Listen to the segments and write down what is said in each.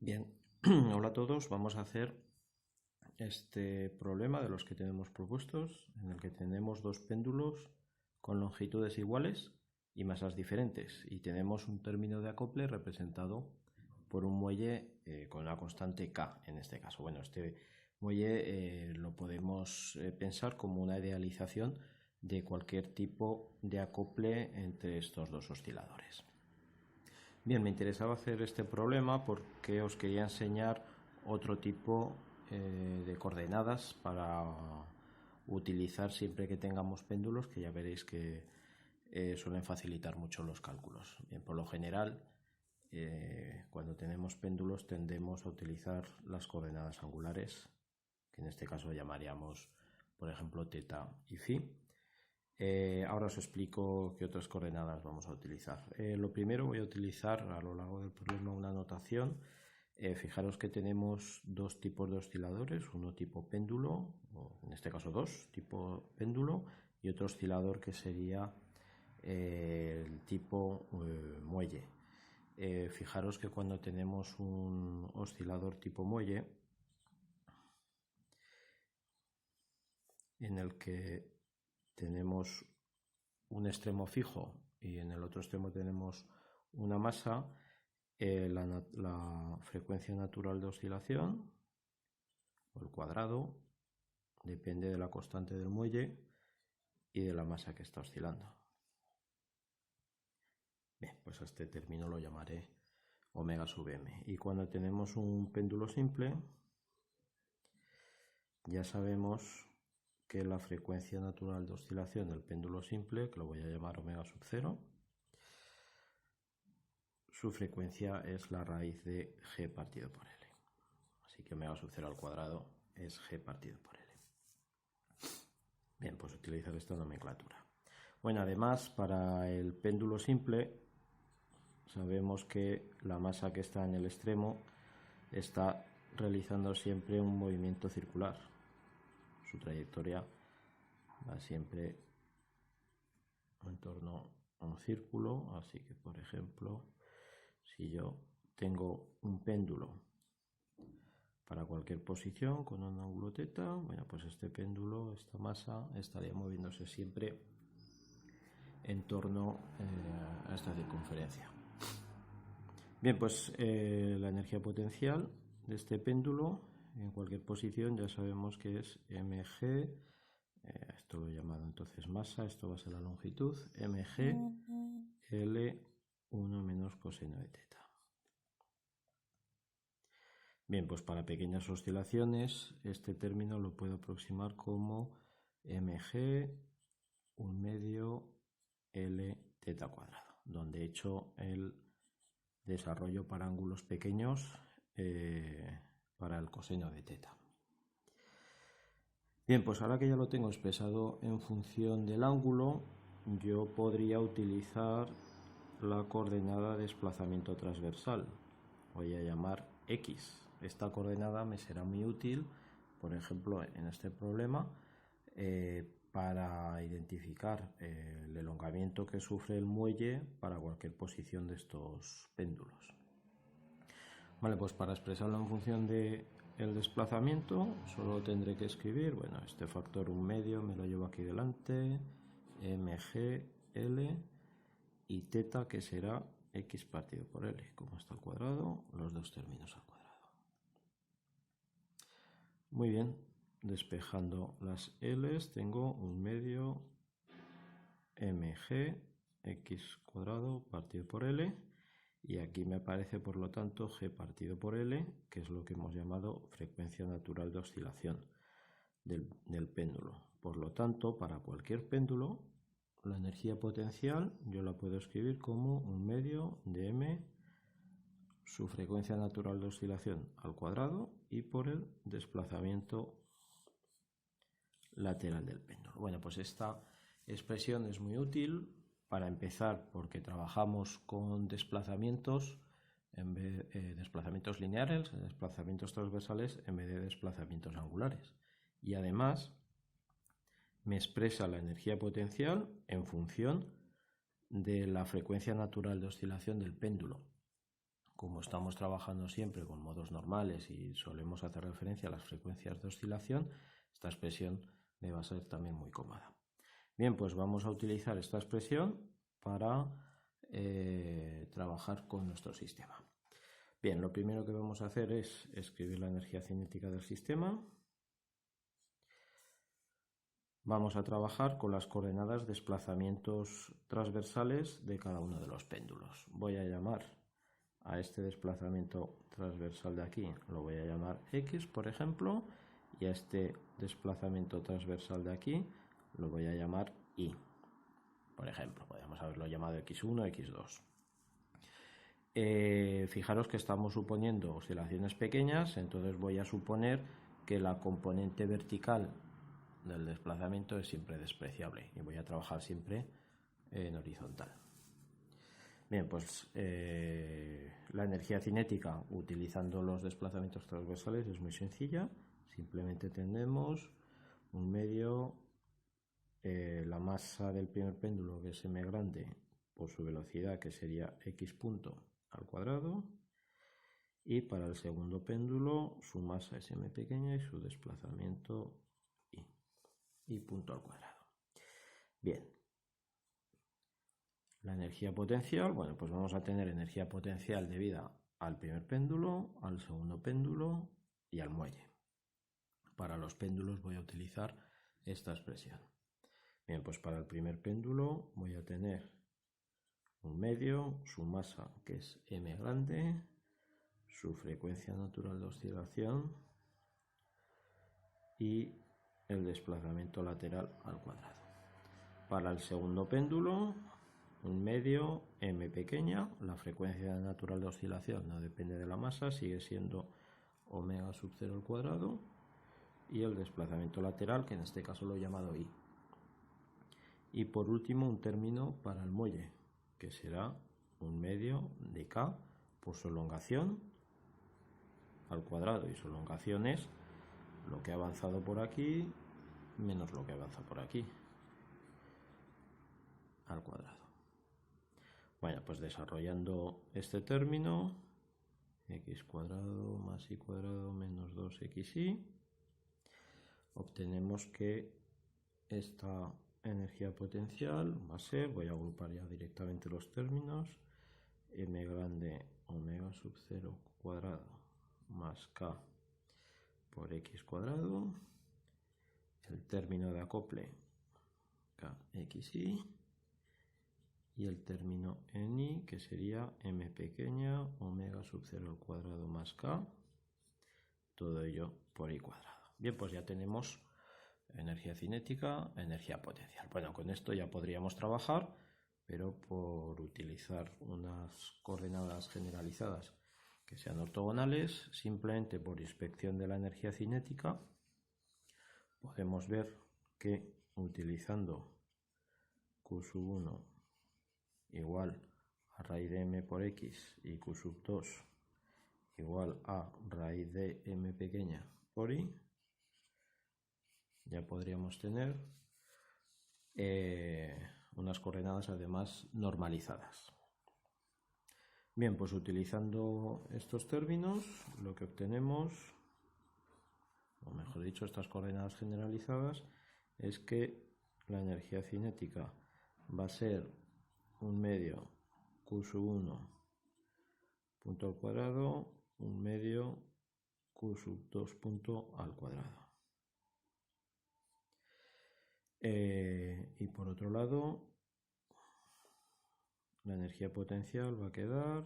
Bien, hola a todos. Vamos a hacer este problema de los que tenemos propuestos, en el que tenemos dos péndulos con longitudes iguales y masas diferentes, y tenemos un término de acople representado por un muelle con una constante K en este caso. Bueno, este muelle lo podemos pensar como una idealización de cualquier tipo de acople entre estos dos osciladores. Bien, me interesaba hacer este problema porque os quería enseñar otro tipo de coordenadas para utilizar siempre que tengamos péndulos, que ya veréis que suelen facilitar mucho los cálculos. Bien, por lo general, cuando tenemos péndulos tendemos a utilizar las coordenadas angulares, que en este caso llamaríamos, por ejemplo, teta y phi. Ahora os explico qué otras coordenadas vamos a utilizar. Lo primero, voy a utilizar a lo largo del problema una notación. Fijaros que tenemos dos tipos de osciladores, uno tipo péndulo, o en este caso dos, tipo péndulo, y otro oscilador que sería el tipo muelle. Fijaros que cuando tenemos un oscilador tipo muelle, en el que tenemos un extremo fijo y en el otro extremo tenemos una masa, la frecuencia natural de oscilación, o el cuadrado, depende de la constante del muelle y de la masa que está oscilando. Bien, pues a este término lo llamaré omega sub m. Y cuando tenemos un péndulo simple, ya sabemos que la frecuencia natural de oscilación del péndulo simple, que lo voy a llamar omega sub 0, su frecuencia es la raíz de g partido por L. Así que omega sub 0 al cuadrado es g partido por L. Bien, pues utilizar esta nomenclatura. Bueno, además, para el péndulo simple, sabemos que la masa que está en el extremo está realizando siempre un movimiento circular. Su trayectoria va siempre en torno a un círculo, así que, por ejemplo, si yo tengo un péndulo para cualquier posición con un ángulo teta, bueno, pues este péndulo, esta masa, estaría moviéndose siempre en torno a esta circunferencia. Bien, pues la energía potencial de este péndulo en cualquier posición ya sabemos que es mg, esto lo he llamado entonces masa, esto va a ser la longitud, mg L1 menos coseno de teta. Bien, pues para pequeñas oscilaciones este término lo puedo aproximar como mg 1 medio L teta cuadrado, donde he hecho el desarrollo para ángulos pequeños para el coseno de teta. Bien, pues ahora que ya lo tengo expresado en función del ángulo, yo podría utilizar la coordenada de desplazamiento transversal. Voy a llamar X. Esta coordenada me será muy útil, por ejemplo, en este problema, para identificar el elongamiento que sufre el muelle para cualquier posición de estos péndulos. Vale, pues para expresarlo en función del desplazamiento solo tendré que escribir, bueno, este factor 1 medio me lo llevo aquí delante, mg, L y teta, que será x partido por L, como está al cuadrado, los dos términos al cuadrado. Muy bien, despejando las L's tengo 1 medio mg x cuadrado partido por L, y aquí me aparece por lo tanto g partido por L, que es lo que hemos llamado frecuencia natural de oscilación del péndulo. Por lo tanto, para cualquier péndulo, la energía potencial yo la puedo escribir como 1 medio de m su frecuencia natural de oscilación al cuadrado y por el desplazamiento lateral del péndulo. Bueno, pues esta expresión es muy útil para empezar porque trabajamos con desplazamientos desplazamientos lineales, desplazamientos transversales en vez de desplazamientos angulares. Y además me expresa la energía potencial en función de la frecuencia natural de oscilación del péndulo, como estamos trabajando siempre con modos normales y solemos hacer referencia a las frecuencias de oscilación, esta expresión me va a ser también muy cómoda. Bien, pues vamos a utilizar esta expresión para trabajar con nuestro sistema. Bien, lo primero que vamos a hacer es escribir la energía cinética del sistema. Vamos a trabajar con las coordenadas desplazamientos transversales de cada uno de los péndulos. Voy a llamar a este desplazamiento transversal de aquí, lo voy a llamar X, por ejemplo, y a este desplazamiento transversal de aquí lo voy a llamar Y. Por ejemplo, podríamos haberlo llamado X1, X2. Fijaros que estamos suponiendo oscilaciones pequeñas, entonces voy a suponer que la componente vertical del desplazamiento es siempre despreciable y voy a trabajar siempre en horizontal. Bien, pues la energía cinética utilizando los desplazamientos transversales es muy sencilla. Simplemente tenemos un medio, la masa del primer péndulo, que es m grande, por su velocidad, que sería x punto al cuadrado, y para el segundo péndulo su masa es m pequeña y su desplazamiento y punto al cuadrado. Bien, la energía potencial, bueno, pues vamos a tener energía potencial debida al primer péndulo, al segundo péndulo y al muelle. Para los péndulos voy a utilizar esta expresión. Bien, pues para el primer péndulo voy a tener un medio, su masa, que es m grande, su frecuencia natural de oscilación y el desplazamiento lateral al cuadrado. Para el segundo péndulo, un medio, m pequeña, la frecuencia natural de oscilación no depende de la masa, sigue siendo omega sub 0 al cuadrado, y el desplazamiento lateral, que en este caso lo he llamado I. Y por último, un término para el muelle, que será un medio de K por su elongación al cuadrado, y su elongación es lo que ha avanzado por aquí menos lo que avanza por aquí al cuadrado. Bueno, pues desarrollando este término, x cuadrado más y cuadrado menos 2xy, obtenemos que esta energía potencial va a ser, voy a agrupar ya directamente los términos, m grande omega sub 0 cuadrado más k por x cuadrado, el término de acople kxy, y el término en i, que sería m pequeña omega sub 0 al cuadrado más k, todo ello por i cuadrado. Bien, pues ya tenemos energía cinética, energía potencial. Bueno, con esto ya podríamos trabajar, pero por utilizar unas coordenadas generalizadas que sean ortogonales, simplemente por inspección de la energía cinética, podemos ver que utilizando q sub 1 igual a raíz de m por x y q sub 2 igual a raíz de m pequeña por i, ya podríamos tener unas coordenadas además normalizadas. Bien, pues utilizando estos términos, lo que obtenemos, o mejor dicho, estas coordenadas generalizadas, es que la energía cinética va a ser un medio q sub 1 punto al cuadrado, un medio q sub 2 punto al cuadrado. Y por otro lado, la energía potencial va a quedar,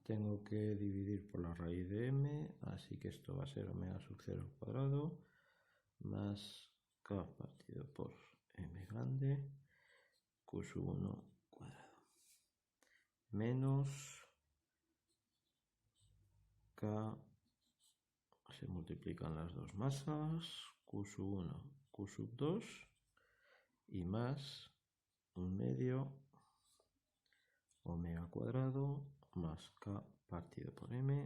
tengo que dividir por la raíz de m, así que esto va a ser omega sub 0 al cuadrado más k partido por m grande q sub 1 cuadrado menos k, se multiplican las dos masas, q sub 1, q sub 2, y más un medio omega cuadrado más k partido por m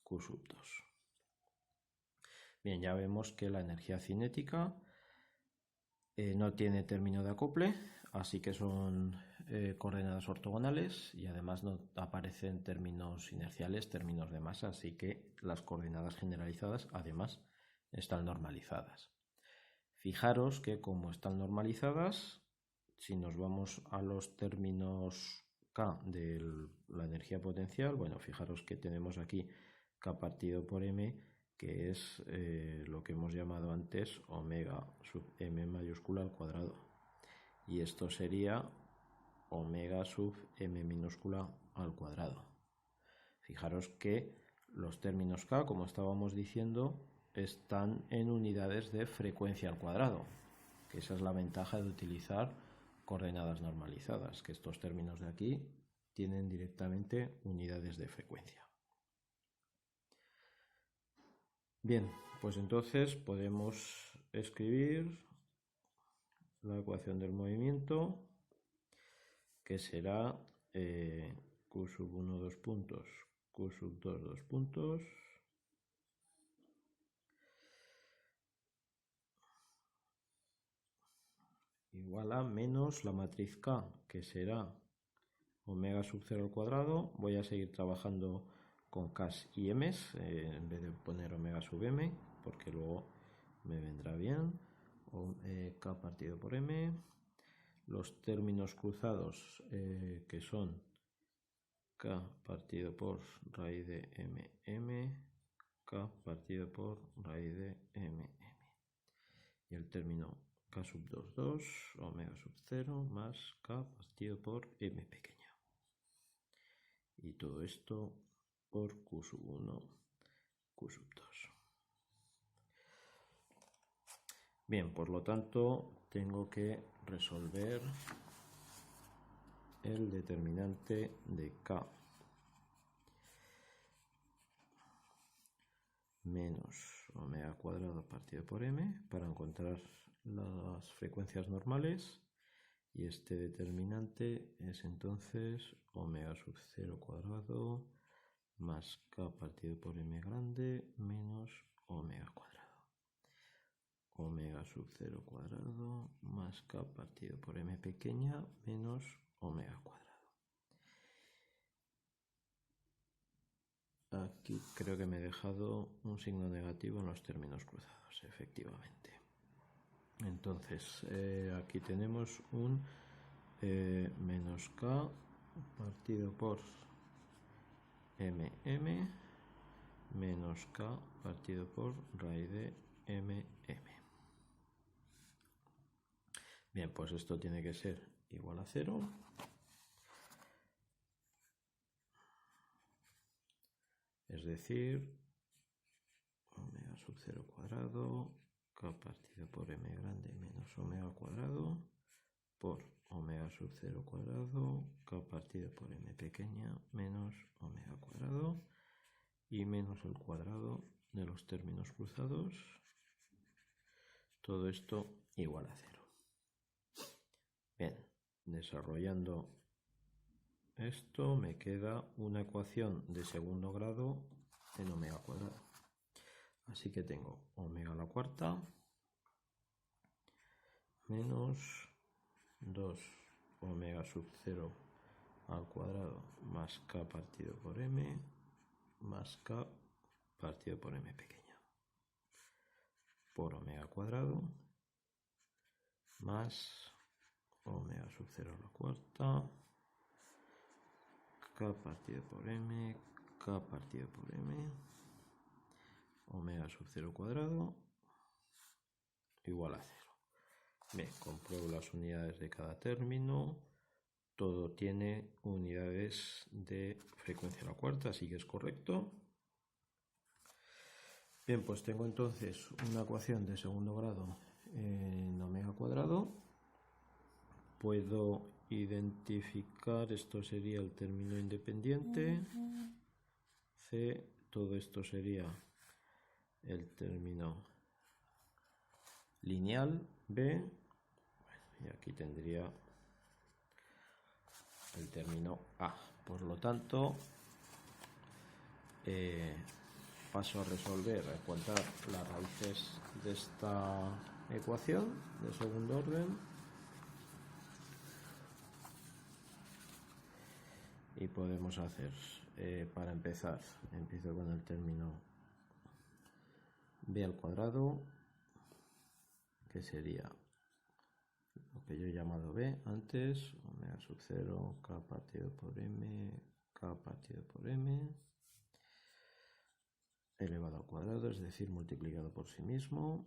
q sub 2. Bien, ya vemos que la energía cinética no tiene término de acople, así que son coordenadas ortogonales y además no aparecen términos inerciales, términos de masa, así que las coordenadas generalizadas además están normalizadas. Fijaros que como están normalizadas, si nos vamos a los términos K de la energía potencial, bueno, fijaros que tenemos aquí K partido por M, que es lo que hemos llamado antes omega sub M mayúscula al cuadrado. Y esto sería omega sub M minúscula al cuadrado. Fijaros que los términos K, como estábamos diciendo, están en unidades de frecuencia al cuadrado, que esa es la ventaja de utilizar coordenadas normalizadas, que estos términos de aquí tienen directamente unidades de frecuencia. Bien, pues entonces podemos escribir la ecuación del movimiento, que será Q sub 1 2 puntos, Q sub 2 2 puntos, igual a menos la matriz K, que será omega sub 0 al cuadrado. Voy a seguir trabajando con Ks y Ms en vez de poner omega sub M, porque luego me vendrá bien. K partido por M. Los términos cruzados que son K partido por raíz de MM, K partido por raíz de MM. Y el término K sub 2, 2, omega sub 0 más K partido por M pequeña. Y todo esto por Q sub 1, Q sub 2. Bien, por lo tanto, tengo que resolver el determinante de K menos omega cuadrado partido por M para encontrar las frecuencias normales, y este determinante es entonces omega sub 0 cuadrado más K partido por M grande menos omega cuadrado. Omega sub 0 cuadrado más K partido por M pequeña menos omega cuadrado. Aquí creo que me he dejado un signo negativo en los términos cruzados, efectivamente. Entonces, aquí tenemos un menos K partido por MM menos K partido por raíz de MM. Bien, pues esto tiene que ser igual a 0. Es decir, omega sub 0 cuadrado, K partido por M grande menos omega cuadrado, por omega sub 0 cuadrado, K partido por M pequeña menos omega cuadrado, y menos el cuadrado de los términos cruzados. Todo esto igual a 0. Bien, desarrollando esto me queda una ecuación de segundo grado en omega cuadrado. Así que tengo omega a la cuarta menos 2 omega sub 0 al cuadrado más K partido por M más K partido por M pequeña por omega cuadrado más omega sub 0 a la cuarta K partido por M, K partido por M, omega sub 0 cuadrado igual a 0. Bien, compruebo las unidades de cada término. Todo tiene unidades de frecuencia a la cuarta, así que es correcto. Bien, pues tengo entonces una ecuación de segundo grado en omega cuadrado. Puedo identificar, esto sería el término independiente, C, todo esto sería el término lineal, B, y aquí tendría el término A. Por lo tanto, paso a resolver, a encontrar las raíces de esta ecuación de segundo orden. y podemos hacer, para empezar, empiezo con el término b al cuadrado, que sería lo que yo he llamado b antes, omega sub 0 k partido por m, k partido por m, elevado al cuadrado, es decir, multiplicado por sí mismo.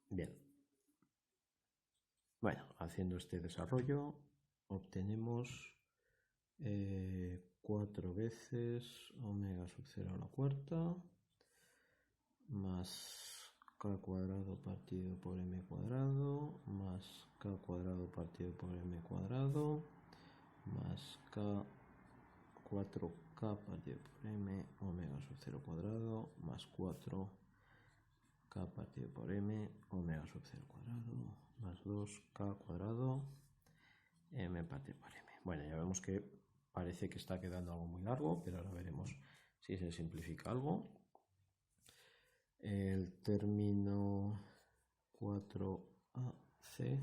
Bien. Bueno, haciendo este desarrollo obtenemos 4 veces omega sub 0 a la cuarta más k cuadrado partido por m cuadrado más k cuadrado partido por m cuadrado más k 4k partido por m omega sub 0 cuadrado más 4k partido por m omega sub 0 cuadrado más 2k cuadrado m partido por m. Bueno, ya vemos que parece que está quedando algo muy largo, pero ahora veremos si se simplifica algo. El término 4ac,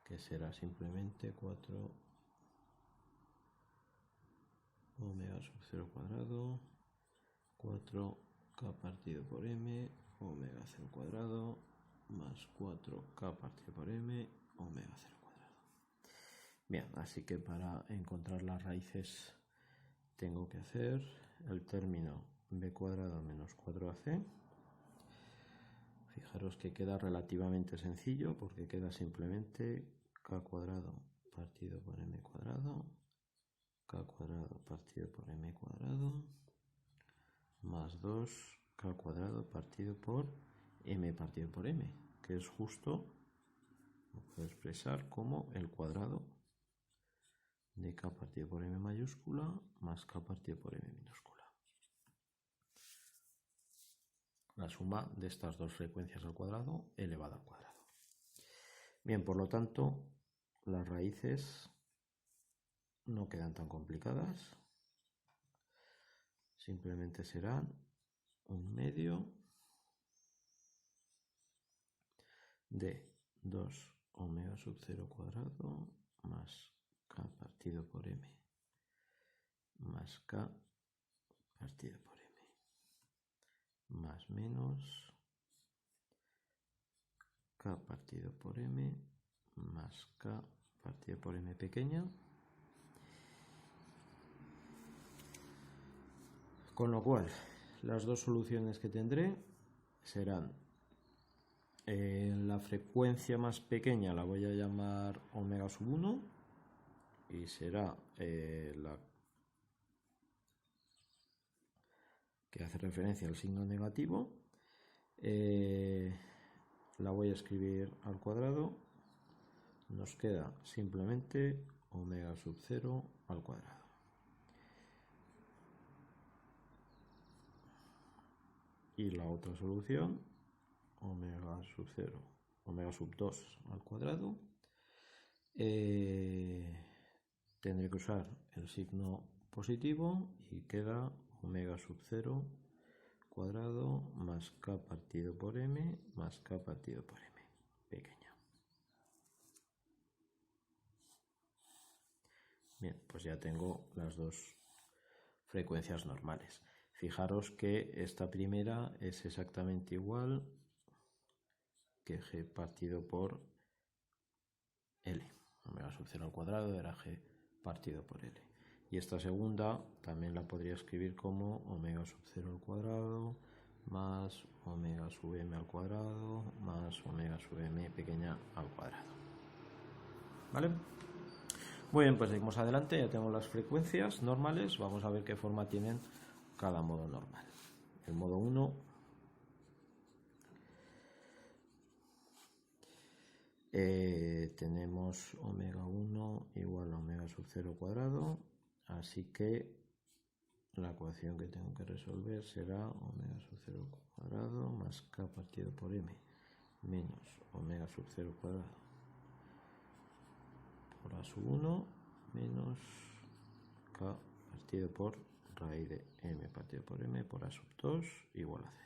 que será simplemente 4 omega sub 0 cuadrado, 4k partido por m, omega 0 cuadrado, más 4k partido por m, omega 0 cuadrado. Bien, así que para encontrar las raíces tengo que hacer el término b cuadrado menos 4ac. Fijaros que queda relativamente sencillo porque queda simplemente k cuadrado partido por m cuadrado, k cuadrado partido por m cuadrado, más 2k cuadrado partido por m partido por m, que es justo, lo puedo expresar como el cuadrado de k partido por m mayúscula más k partido por m minúscula. La suma de estas dos frecuencias al cuadrado elevada al cuadrado. Bien, por lo tanto, las raíces no quedan tan complicadas. Simplemente serán un medio de 2 omega sub 0 cuadrado más k partido por m más k partido por m más menos k partido por m más k partido por m pequeña, con lo cual las dos soluciones que tendré serán la frecuencia más pequeña la voy a llamar omega sub 1 y será la que hace referencia al signo negativo, la voy a escribir al cuadrado, nos queda simplemente omega sub 0 al cuadrado. Y la otra solución, omega sub 0, omega sub 2 al cuadrado, tendré que usar el signo positivo y queda omega sub 0 cuadrado más k partido por m más k partido por m pequeña. Bien, pues ya tengo las dos frecuencias normales. Fijaros que esta primera es exactamente igual que g partido por L. Omega sub 0 al cuadrado era g partido por L. Y esta segunda también la podría escribir como omega sub 0 al cuadrado más omega sub m al cuadrado más omega sub m pequeña al cuadrado. ¿Vale? Muy bien, pues seguimos adelante. Ya tengo las frecuencias normales. Vamos a ver qué forma tienen cada modo normal. El modo 1 tenemos omega 1 igual a omega sub 0 cuadrado, así que la ecuación que tengo que resolver será omega sub 0 cuadrado más k partido por m menos omega sub 0 cuadrado por a sub 1 menos k partido por raíz de m partido por m por a sub 2 igual a 0.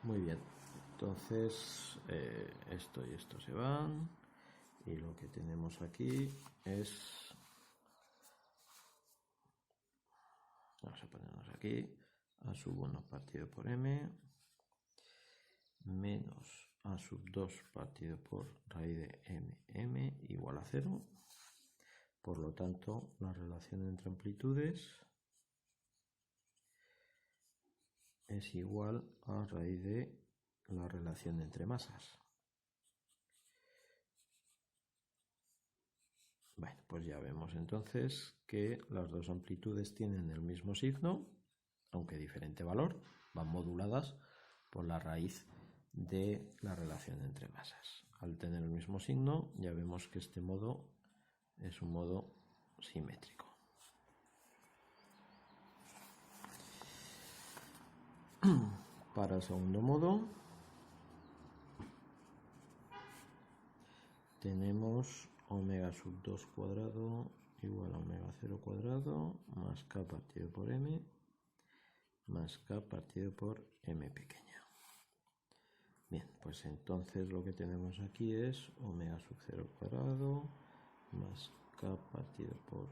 Muy bien, Entonces esto y esto se van, y lo que tenemos aquí es, vamos a ponernos aquí, a sub 1 partido por m menos a sub 2 partido por raíz de m igual a 0. Por lo tanto, la relación entre amplitudes es igual a raíz de la relación entre masas. Bueno, pues ya vemos entonces que las dos amplitudes tienen el mismo signo, aunque diferente valor, van moduladas por la raíz de la relación entre masas. Al tener el mismo signo, ya vemos que este modo es un modo simétrico. Para el segundo modo tenemos omega sub 2 cuadrado igual a omega 0 cuadrado más k partido por m más k partido por m pequeña. Bien, pues entonces lo que tenemos aquí es omega sub 0 cuadrado más k partido por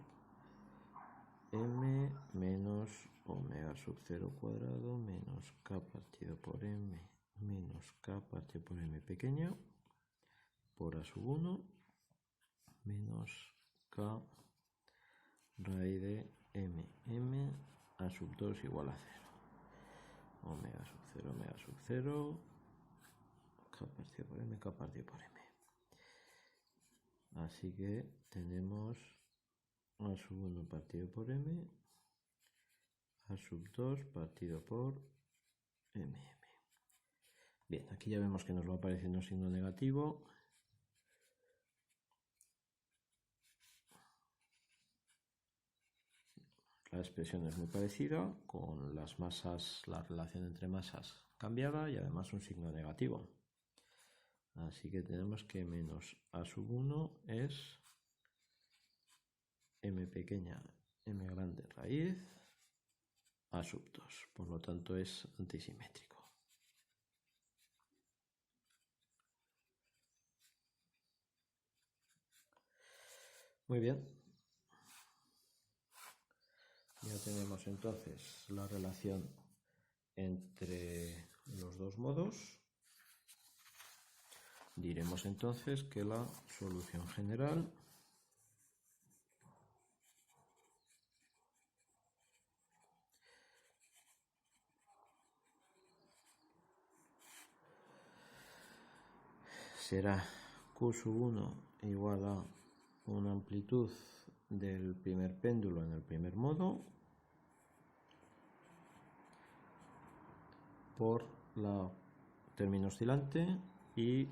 m menos omega sub 0 cuadrado menos k partido por m menos k partido por m pequeña por a sub 1 menos k raíz de m a sub 2 igual a 0. Omega sub 0, k partido por m, k partido por m. Así que tenemos a sub 1 partido por m, a sub 2 partido por mm. Bien, aquí ya vemos que nos va apareciendo un signo negativo. La expresión es muy parecida, con las masas, la relación entre masas cambiada y además un signo negativo. Así que tenemos que menos a sub 1 es m pequeña, m grande raíz a sub 2. Por lo tanto es antisimétrico. Muy bien. Ya tenemos entonces la relación entre los dos modos. Diremos entonces que la solución general será Q sub 1 igual a una amplitud del primer péndulo en el primer modo por la término oscilante y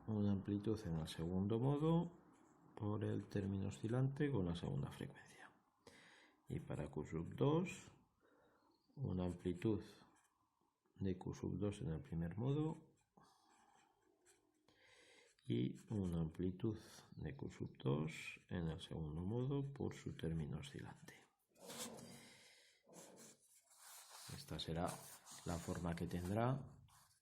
una amplitud en el segundo modo por el término oscilante con la segunda frecuencia. Y para Q sub 2, una amplitud de Q sub 2 en el primer modo y una amplitud de Q sub 2 en el segundo modo por su término oscilante. Esta será la forma que tendrá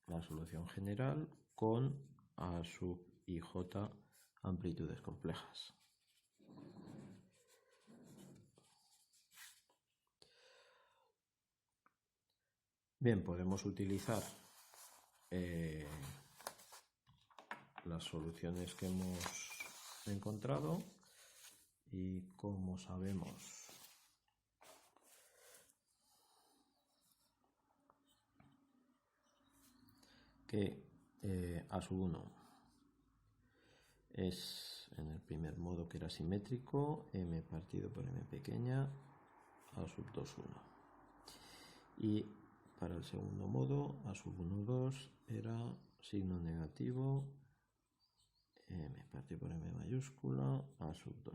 la solución general con A sub y J amplitudes complejas. Bien, podemos utilizar las soluciones que hemos encontrado y como sabemos que A sub 1 es en el primer modo que era simétrico, m partido por m pequeña, A sub 2, 1. Y para el segundo modo, A sub 1, 2 era signo negativo, m partido por m mayúscula, A sub 2,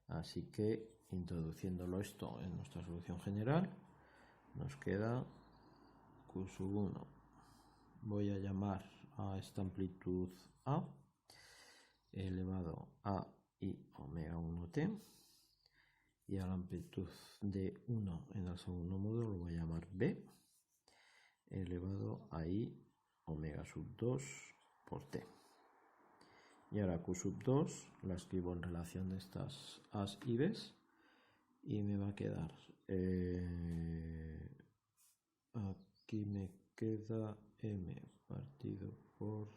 2. Así que introduciéndolo esto en nuestra solución general, nos queda Q sub 1. Voy a llamar a esta amplitud A elevado a i omega 1t y a la amplitud de 1 en el segundo modo lo voy a llamar B elevado a I omega sub 2 por T. Y ahora Q sub 2 la escribo en relación de estas A's y B's y me va a quedar, aquí me queda M partido por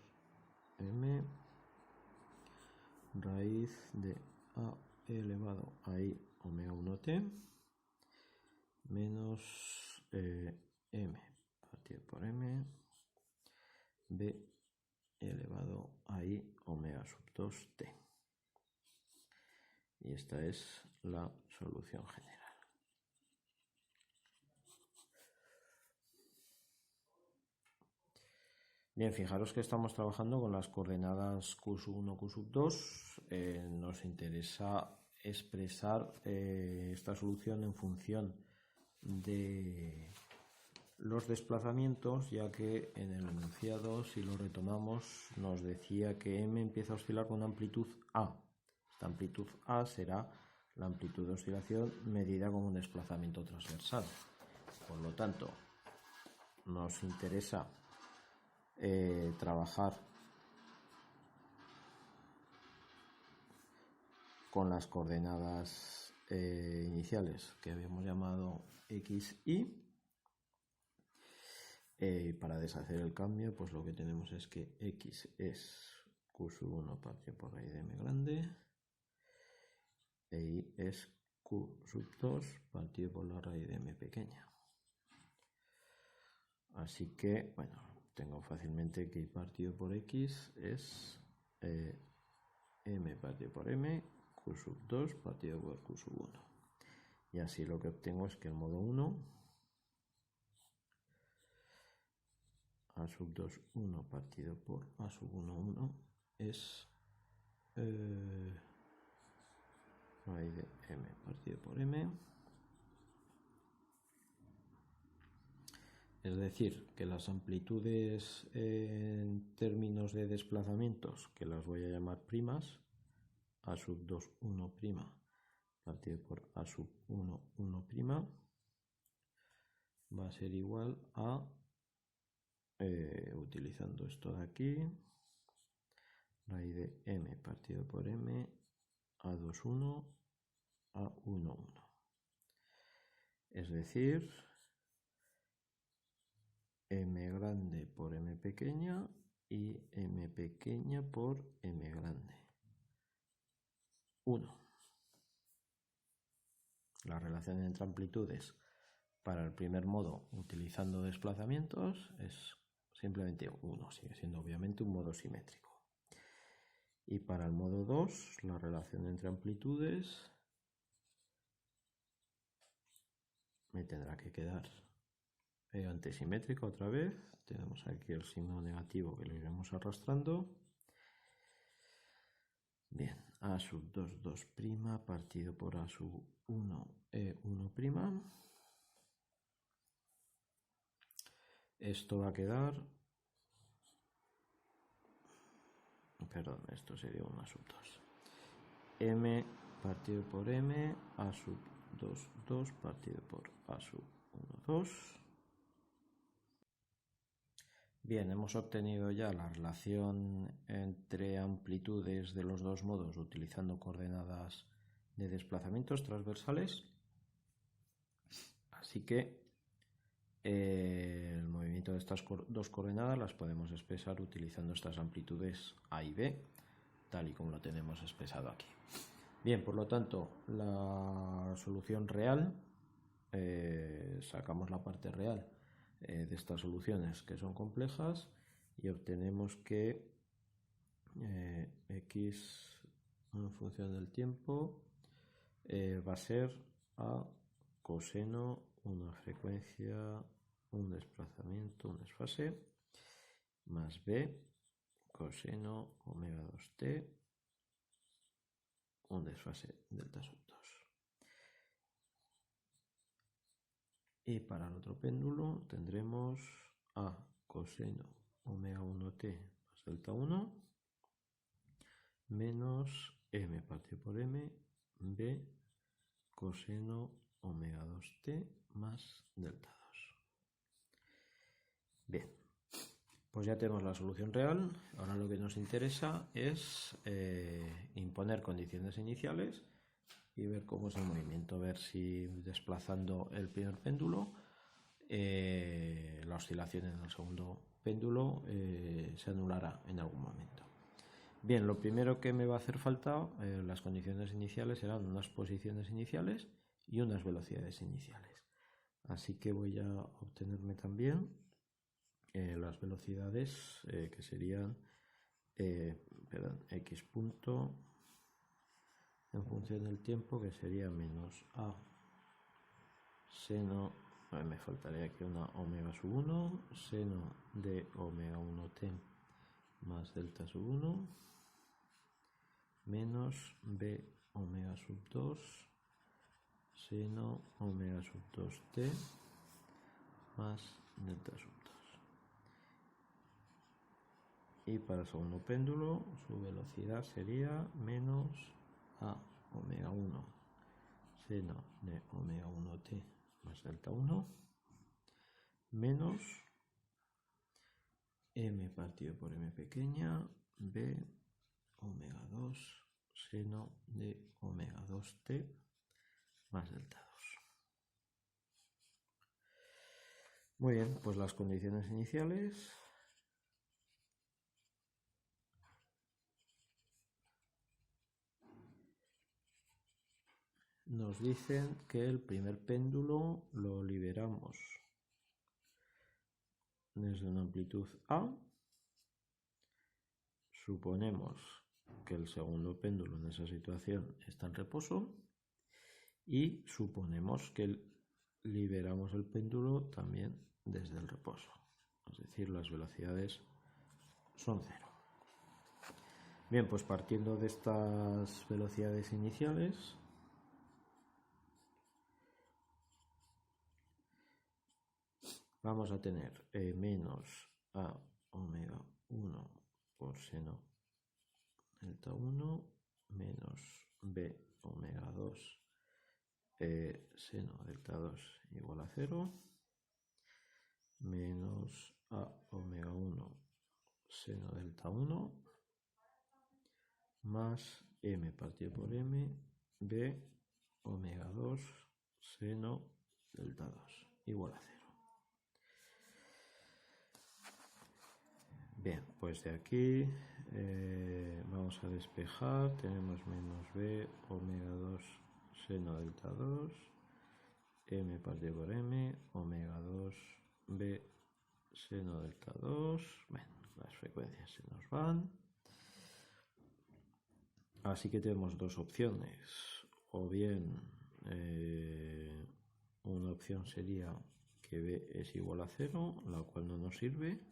M raíz de A elevado a I omega 1T menos M partido por M B elevado a I omega sub 2T. Y esta es la solución general. Bien, fijaros que estamos trabajando con las coordenadas Q sub 1, Q sub 2. Nos interesa expresar esta solución en función de los desplazamientos, ya que en el enunciado, si lo retomamos, nos decía que M empieza a oscilar con amplitud A. Esta amplitud A será la amplitud de oscilación medida como un desplazamiento transversal. Por lo tanto, nos interesa trabajar con las coordenadas iniciales que habíamos llamado X, Y. Para deshacer el cambio, pues lo que tenemos es que X es Q sub 1 partido por raíz de M grande e Y es Q sub 2 partido por la raíz de M pequeña. Así que, bueno, tengo fácilmente que Y partido por X es M partido por M, Q sub 2 partido por Q sub 1. Y así lo que obtengo es que el modo 1, A sub 2, 1 partido por A sub 1, 1, es raíz de M partido por M. Es decir, que las amplitudes en términos de desplazamientos, que las voy a llamar primas, A sub 2, 1 prima partido por A sub 1, 1 prima, va a ser igual a, utilizando esto de aquí, raíz de M partido por M, A2, 1, A1, 1. Es decir, M grande por M pequeña y M pequeña por M grande. 1. La relación entre amplitudes para el primer modo utilizando desplazamientos es simplemente 1, sigue siendo obviamente un modo simétrico. Y para el modo 2, la relación entre amplitudes me tendrá que quedar antisimétrica otra vez. Tenemos aquí el signo negativo que lo iremos arrastrando. Bien, A sub 2, 2 prima partido por A sub 1, E1 prima. Esto va a quedar, perdón, esto sería un A sub 2. M partido por M, A sub 2, 2 partido por A sub 1, 2. Bien, hemos obtenido ya la relación entre amplitudes de los dos modos utilizando coordenadas de desplazamientos transversales. Así que el movimiento de estas dos coordenadas las podemos expresar utilizando estas amplitudes A y B, tal y como lo tenemos expresado aquí. Bien, por lo tanto, la solución real, sacamos la parte real de estas soluciones que son complejas y obtenemos que X en función del tiempo va a ser A coseno, una frecuencia, un desplazamiento, un desfase, más B coseno omega 2t, un desfase delta sub 2. Y para el otro péndulo tendremos A coseno omega 1t más delta 1 menos M partido por M, B coseno omega 2t más delta 2. Bien, pues ya tenemos la solución real. Ahora lo que nos interesa es imponer condiciones iniciales y ver cómo es el movimiento, ver si desplazando el primer péndulo la oscilación en el segundo péndulo se anulará en algún momento. Bien, lo primero que me va a hacer falta, las condiciones iniciales serán unas posiciones iniciales y unas velocidades iniciales. Así que voy a obtenerme también las velocidades que serían x punto en función del tiempo, que sería menos a seno, me faltaría aquí una omega sub 1, seno de omega 1t más delta sub 1 menos b omega sub 2 seno omega sub 2t más delta sub 2. Y para el segundo péndulo su velocidad sería menos a omega 1 seno de omega 1t más delta 1 menos m partido por m pequeña b omega 2 seno de omega 2t más delta 2. Muy bien, pues las condiciones iniciales nos dicen que el primer péndulo lo liberamos desde una amplitud A. Suponemos que el segundo péndulo en esa situación está en reposo y suponemos que liberamos el péndulo también desde el reposo, es decir, las velocidades son cero. Bien, pues partiendo de estas velocidades iniciales, vamos a tener menos a omega 1 por seno delta 1 menos b omega 2 seno delta 2 igual a 0 menos a omega 1 seno delta 1 más m partido por m b omega 2 seno delta 2 igual a 0. Bien, pues de aquí vamos a despejar, tenemos menos b omega 2 seno delta 2 m partido por m omega 2 b seno delta 2. Bueno, las frecuencias se nos van, así que tenemos dos opciones, o bien una opción sería que b es igual a 0, la cual no nos sirve,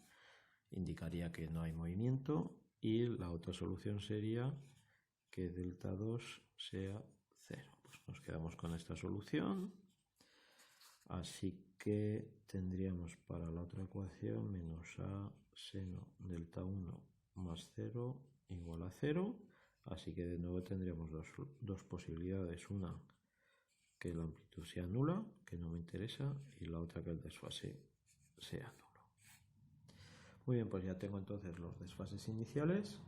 indicaría que no hay movimiento, y la otra solución sería que delta 2 sea 0. Pues nos quedamos con esta solución, así que tendríamos para la otra ecuación menos a seno delta 1 más 0 igual a 0, así que de nuevo tendríamos dos posibilidades, una que la amplitud sea nula, que no me interesa, y la otra que el desfase sea nulo. Muy bien, pues ya tengo entonces los desfases iniciales.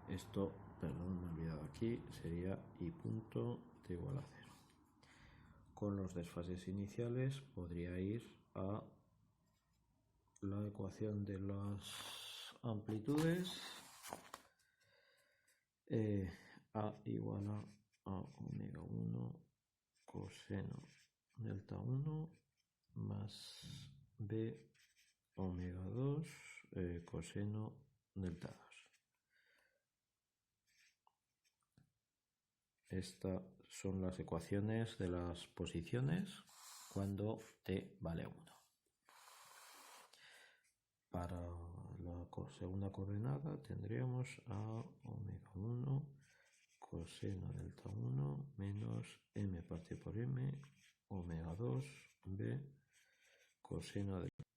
Esto, perdón, me he olvidado aquí, sería i punto t igual a 0. Con los desfases iniciales podría ir a la ecuación de las amplitudes, a igual a omega 1 coseno delta 1 más b omega 2 coseno delta 2. Estas son las ecuaciones de las posiciones cuando t vale 1. Para la segunda coordenada tendríamos a omega 1 coseno delta 1 menos m partido por m omega 2 b coseno delta 1.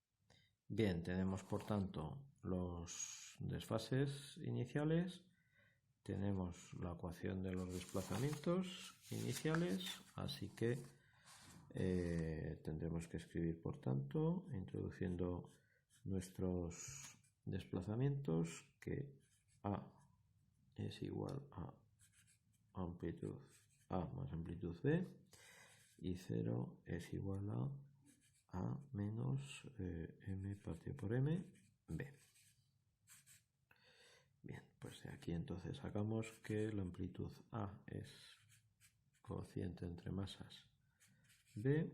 Bien, tenemos por tanto los desfases iniciales, tenemos la ecuación de los desplazamientos iniciales, así que tendremos tendremos que escribir, por tanto, introduciendo nuestros desplazamientos, que A es igual a amplitud A más amplitud B, y 0 es igual a menos m partido por m, b. Bien, pues de aquí entonces sacamos que la amplitud A es cociente entre masas B.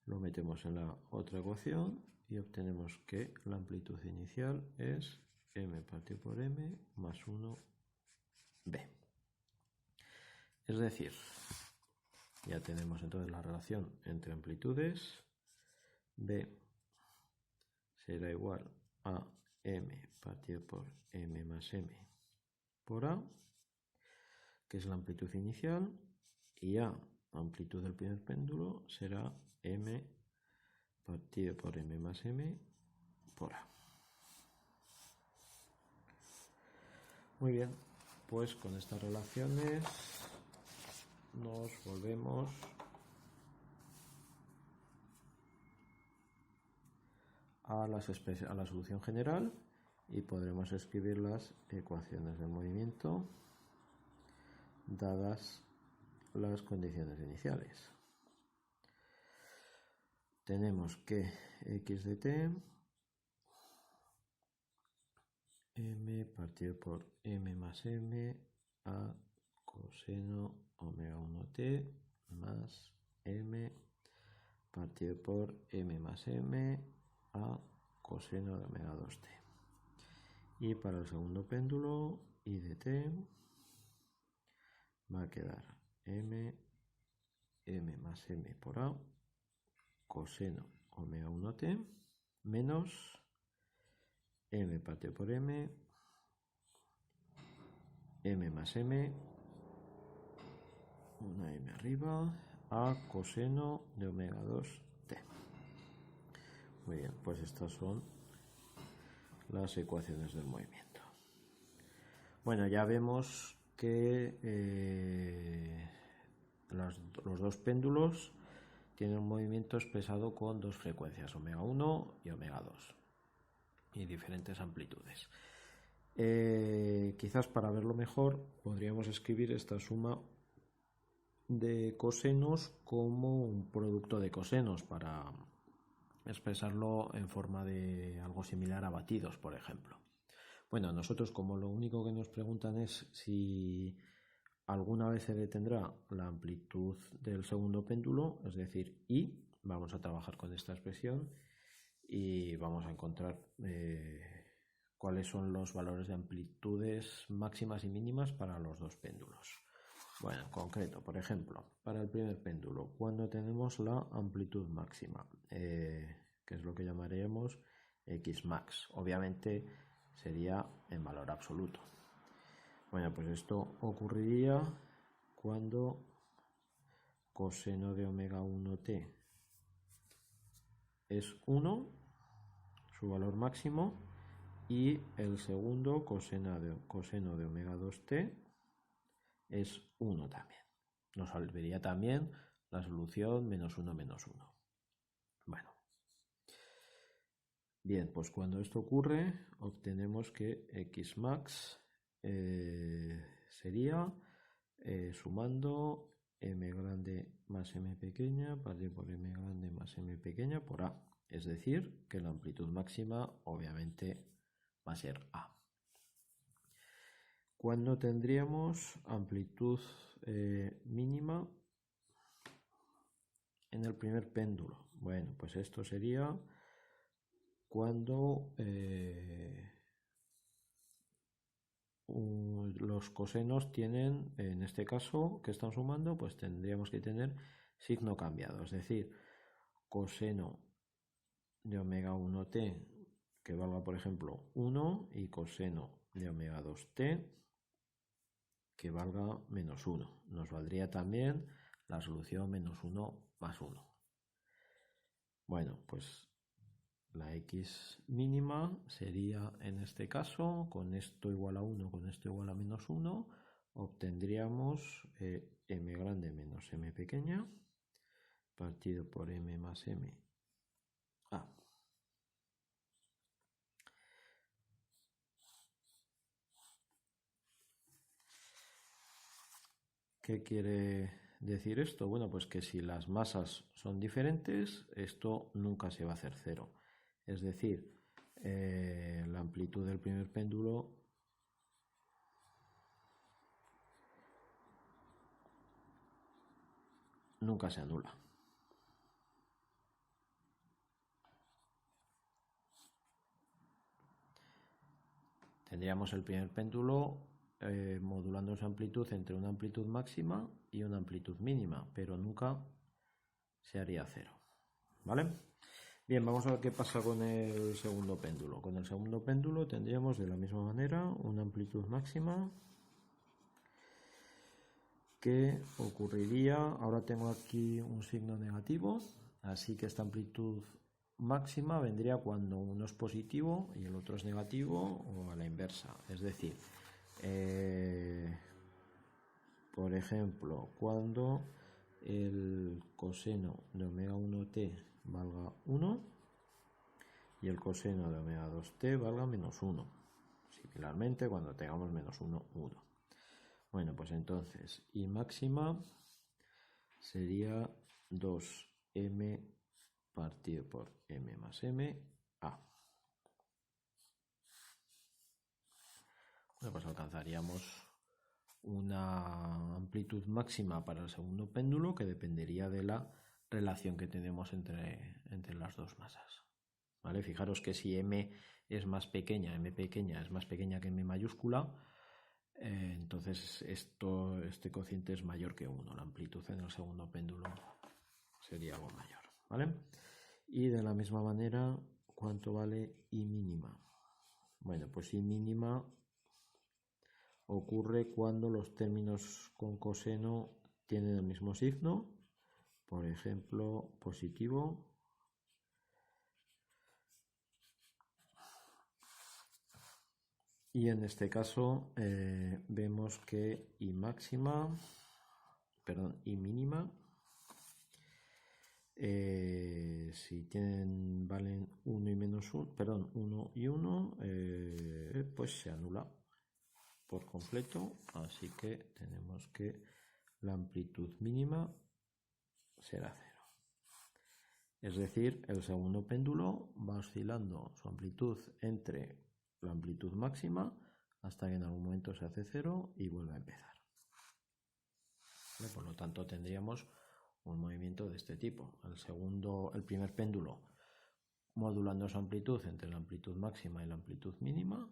Lo metemos en la otra ecuación y obtenemos que la amplitud inicial es m partido por m más 1b. Es decir, ya tenemos entonces la relación entre amplitudes. B será igual a m partido por m más m por A, que es la amplitud inicial, y A, amplitud del primer péndulo, será m partido por m más m por A. Muy bien, pues con estas relaciones nos volvemos a la solución general y podremos escribir las ecuaciones del movimiento dadas las condiciones iniciales. Tenemos que x de t, m partido por m más m a coseno omega 1t más m partido por m más m a coseno de omega 2t. Y para el segundo péndulo, y de t, va a quedar m más m por a coseno omega 1t menos m partido por m más m, una m arriba, a coseno de omega 2t. Muy bien, pues estas son las ecuaciones del movimiento. Bueno, ya vemos que los dos péndulos tienen un movimiento expresado con dos frecuencias, omega 1 y omega 2, y diferentes amplitudes. Quizás para verlo mejor podríamos escribir esta suma de cosenos como un producto de cosenos para expresarlo en forma de algo similar a batidos, por ejemplo. Bueno, nosotros, como lo único que nos preguntan es si alguna vez se detendrá la amplitud del segundo péndulo, es decir, I, vamos a trabajar con esta expresión y vamos a encontrar cuáles son los valores de amplitudes máximas y mínimas para los dos péndulos. Bueno, en concreto, por ejemplo, para el primer péndulo, cuando tenemos la amplitud máxima, que es lo que llamaremos x max, obviamente sería en valor absoluto. Bueno, pues esto ocurriría cuando coseno de omega 1t es 1, su valor máximo, y el segundo coseno de omega 2t es 1 también. Nos saldría también la solución menos 1 menos 1. Bueno. Bien, pues cuando esto ocurre, obtenemos que x max sería sumando m grande más m pequeña partido por m grande más m pequeña por a. Es decir, que la amplitud máxima obviamente va a ser a. ¿Cuándo tendríamos amplitud mínima en el primer péndulo? Bueno, pues esto sería cuando los cosenos tienen, en este caso que están sumando, pues tendríamos que tener signo cambiado, es decir, coseno de omega 1t que valga, por ejemplo, 1, y coseno de omega 2t que valga menos 1. Nos valdría también la solución menos 1 más 1. Bueno, pues la x mínima sería, en este caso, con esto igual a 1, con esto igual a menos 1, obtendríamos m grande menos m pequeña partido por m más m a. ¿Qué quiere decir esto? Bueno, pues que si las masas son diferentes, esto nunca se va a hacer cero. Es decir, la amplitud del primer péndulo nunca se anula. Tendríamos el primer péndulo modulando su amplitud entre una amplitud máxima y una amplitud mínima, pero nunca se haría cero. ¿Vale? Bien, vamos a ver qué pasa con el segundo péndulo. Con el segundo péndulo tendríamos de la misma manera una amplitud máxima que ocurriría, ahora tengo aquí un signo negativo, así que esta amplitud máxima vendría cuando uno es positivo y el otro es negativo, o a la inversa. Es decir, por ejemplo, cuando el coseno de omega 1t valga 1 y el coseno de omega 2t valga menos 1. Similarmente, cuando tengamos menos 1, 1. Bueno, pues entonces I máxima sería 2m partido por m más m a. Bueno, pues alcanzaríamos una amplitud máxima para el segundo péndulo que dependería de la relación que tenemos entre las dos masas. ¿Vale? Fijaros que si m es más pequeña, m pequeña es más pequeña que m mayúscula, entonces este cociente es mayor que 1. La amplitud en el segundo péndulo sería algo mayor. ¿Vale? Y de la misma manera, ¿cuánto vale I mínima? Bueno, pues I mínima ocurre cuando los términos con coseno tienen el mismo signo, por ejemplo, positivo y en este caso vemos que I mínima si valen 1 y menos 1, 1 y 1, pues se anula por completo, así que tenemos que la amplitud mínima será 0. Es decir, el segundo péndulo va oscilando su amplitud entre la amplitud máxima hasta que en algún momento se hace 0 y vuelve a empezar. ¿Vale? Por lo tanto, tendríamos un movimiento de este tipo. El primer péndulo modulando su amplitud entre la amplitud máxima y la amplitud mínima,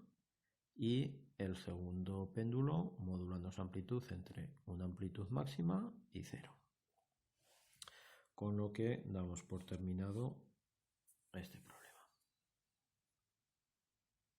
y el segundo péndulo modulando su amplitud entre una amplitud máxima y 0. Con lo que damos por terminado este problema.